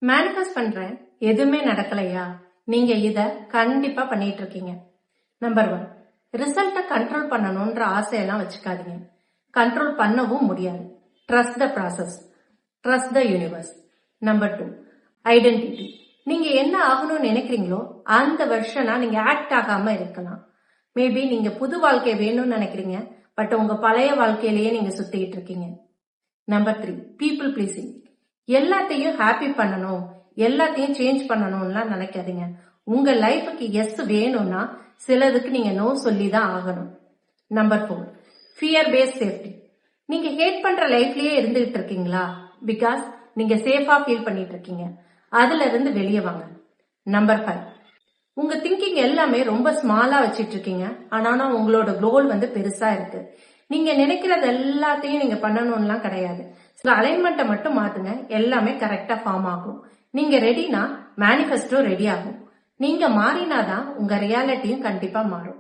Manifest பண்றேன் எதுவுமே நடக்கலையா? நீங்க இத கண்டிப்பா பண்ணிட்டு இருக்கீங்க. நம்பர் 1, ரிசல்ட்ட கண்ட்ரோல் பண்ணணும்ன்ற ஆசையெல்லாம் வச்சுக்காதீங்க. கண்ட்ரோல் பண்ணவும் முடியாது. Trust the process, trust the universe. Number 2, identity. நீங்க என்ன ஆகணும்னு நினைக்கிறீங்களோ அந்த வெர்ஷனா நீங்க ஆக்ட் ஆகாம இருக்கலாம். மேபி நீங்க புது வாழ்க்கை வேணும்னு நினைக்கிறீங்க, பட் உங்க பழைய வாழ்க்கையிலேயே நீங்க சுத்திட்டு இருக்கீங்க. Number 3, people pleasing. எல்லாத்தையும் ஹாப்பி பண்ணணும், எல்லாத்தையும் சேஞ்ச் பண்ணணும்லாம் நினைக்காதீங்க. உங்க லைஃபுக்கு எஸ் வேணும்னா சிலதுக்கு நீங்க நோ சொல்லி தான் ஆகணும். Number 4, fear paste safety. நீங்க ஹேட் பண்ற லைஃப்லயே இருந்துகிட்டு இருக்கீங்களா? பிகாஸ் நீங்க சேஃபா ஃபீல் பண்ணிட்டு இருக்கீங்க. அதுல இருந்து வெளியே வாங்க. நம்பர் 5, உங்க திங்கிங் எல்லாமே ரொம்ப ஸ்மாலா வச்சிட்டு இருக்கீங்க. ஆனா உங்களோட கோல் பெருசா இருக்கு. நீங்க நினைக்கிறது எல்லாத்தையும் நீங்க பண்ணணும்லாம் கிடையாது. சில அலைன்மெண்ட்டை மட்டும் மாத்துங்க, எல்லாமே கரெக்டா ஃபார்ம் ஆகும். நீங்க ரெடினா மேனிஃபெஸ்டோ ரெடி ஆகும். நீங்க மாறினாதான் உங்க ரியாலிட்டியும் கண்டிப்பா மாறும்.